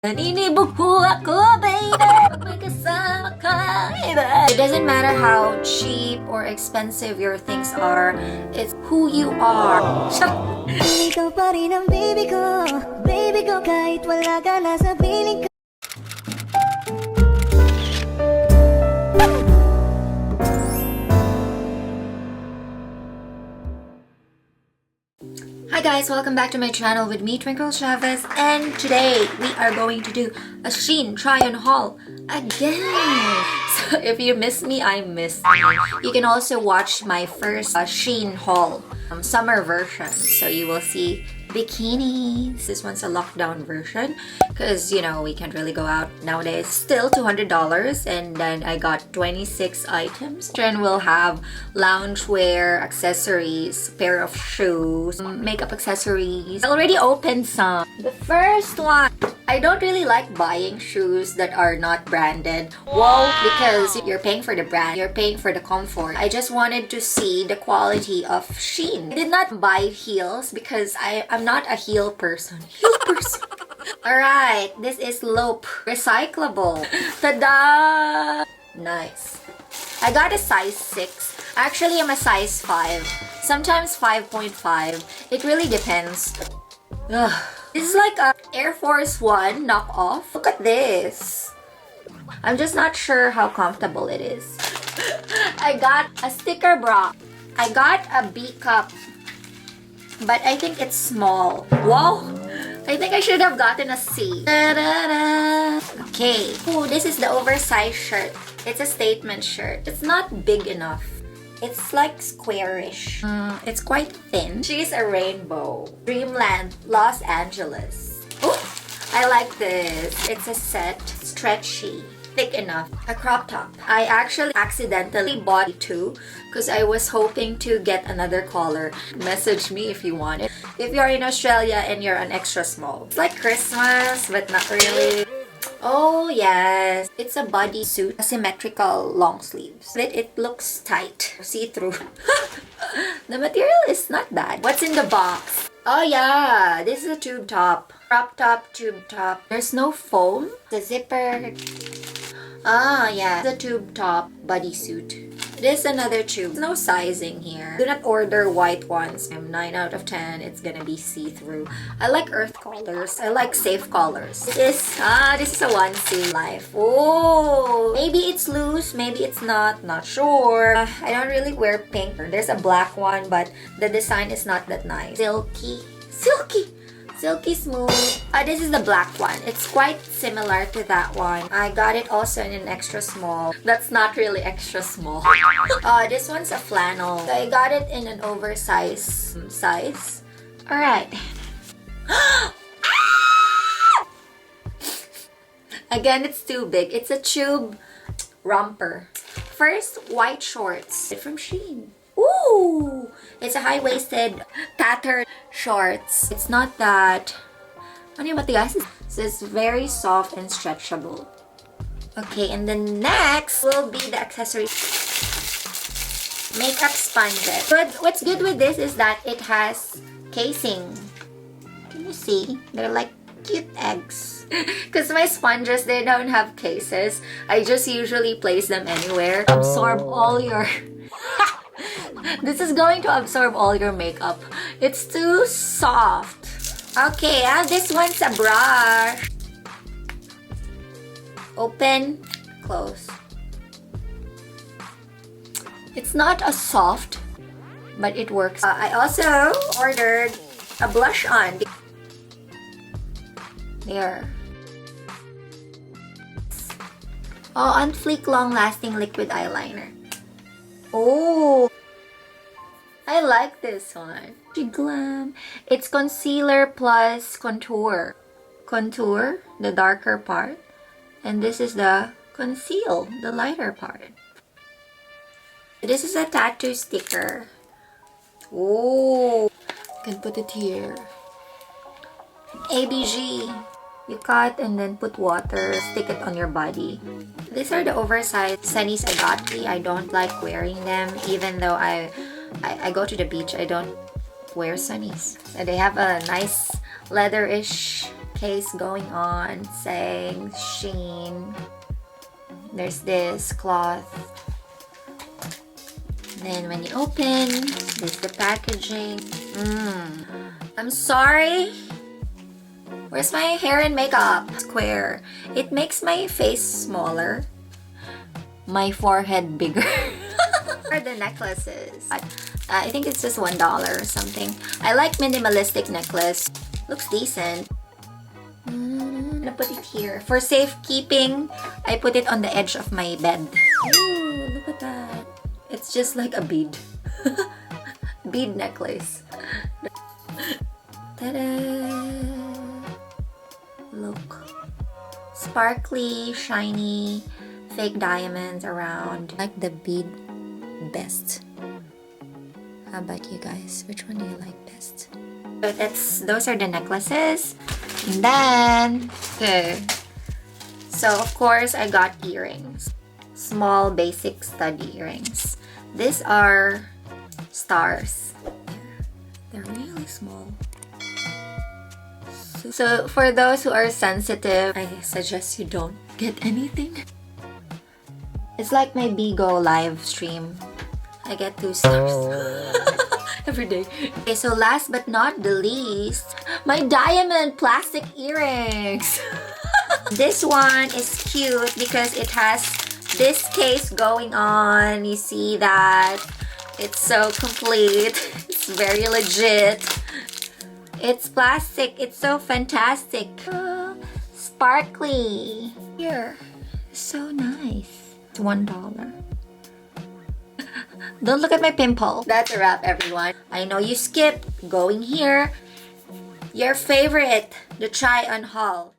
Naninibog po ako, baby. Pag may kasama ka, baby. It doesn't matter how cheap or expensive your things are. It's who you are. Ikaw pa rin ang baby ko, kahit wala ka na sa piling ko. Hi guys, welcome back to my channel with me, Twinkle Chaves, and today we are going to do a Shein try-on haul again. So if you miss me, I miss you. You can also watch my first Shein haul, summer version. So you will see bikinis. This one's a lockdown version because, you know, we can't really go out nowadays. Still $200, and then I got 26 items. Then we'll have loungewear, accessories, pair of shoes, makeup accessories. I already opened some. The first one, I don't really like buying shoes that are not branded. Well, because you're paying for the brand, you're paying for the comfort. I just wanted to see the quality of Shein. I did not buy heels because I'm not a heel person. Alright, this is Lope. Recyclable. Tada! Nice. I got a size 6. Actually, I'm a size 5. Sometimes 5.5. It really depends. Ugh. This is like a Air Force One knockoff. Look at this. I'm just not sure how comfortable it is. I got a sticker bra. I got a B cup, but I think it's small. Whoa! I think I should have gotten a C. Da-da-da. Okay. Oh, this is the oversized shirt. It's a statement shirt. It's not big enough. It's like squarish. It's quite thin. She's a rainbow. Dreamland, Los Angeles. Oh, I like this. It's a set. Stretchy. Thick enough. A crop top. I actually accidentally bought two because I was hoping to get another color. Message me if you want it. If you're in Australia and you're an extra small. It's like Christmas, but not really. Oh yes, it's a bodysuit, symmetrical long sleeves. It looks tight, see-through. The material is not bad. What's in the box? Oh yeah, this is a tube top. Crop top, tube top. There's no foam. The zipper. Ah yeah, the tube top bodysuit. This is another tube. No sizing here. Do not order white ones. I'm 9 out of 10. It's gonna be see-through. I like earth colors. I like safe colors. This is a onesie life. Oh, maybe it's loose. Maybe it's not. Not sure. I don't really wear pink. There's a black one, but the design is not that nice. Silky. Silky smooth. This is the black one. It's quite similar to that one. I got it also in an extra small. That's not really extra small. This one's a flannel. So I got it in an oversized size. Alright. Again, it's too big. It's a tube romper. First, white shorts from Shein. Ooh! It's a high-waisted, tattered shorts. It's not that... Ano yung matigas? So it's very soft and stretchable. Okay, and then next will be the accessories. Makeup sponges. But what's good with this is that it has casing. Can you see? They're like cute eggs. Because my sponges, they don't have cases. I just usually place them anywhere. Absorb all your... This is going to absorb all your makeup. It's too soft. Okay, this one's a brush. Open, close. It's not as soft, but it works. I also ordered a blush on. There. Oh, on fleek long-lasting liquid eyeliner. Oh, I like this one. Glam. It's concealer plus contour. Contour, the darker part. And this is the conceal, the lighter part. This is a tattoo sticker. Oh, you can put it here. ABG. You cut and then put water, stick it on your body. These are the oversized sunnies I got. I don't like wearing them, even though I go to the beach. I don't wear sunnies. So they have a nice leather-ish case going on saying Shein. There's this cloth. Then when you open, this is the packaging. I'm sorry. Where's my hair and makeup? Square. It makes my face smaller. My forehead bigger. Are the necklaces? I think it's just $1 or something. I like minimalistic necklace. Looks decent. I'm gonna put it here. For safekeeping, I put it on the edge of my bed. Ooh, look at that. It's just like a bead. Bead necklace. Ta-da! Look. Sparkly, shiny, fake diamonds around. I like the bead best. How about you guys? Which one do you like best? So those are the necklaces. And then, okay. So of course I got earrings. Small basic stud earrings. These are stars. They're really small. So for those who are sensitive, I suggest you don't get anything. It's like my Bigo live stream. I get 2 stars every day. Okay, so last but not the least, my diamond plastic earrings. This one is cute because it has this case going on. You see that? It's so complete. It's very legit. It's plastic. It's so fantastic. Sparkly. Here. So nice. It's $1. Don't look at my pimple. That's a wrap, everyone. I know you skipped going here. Your favorite, the try on haul.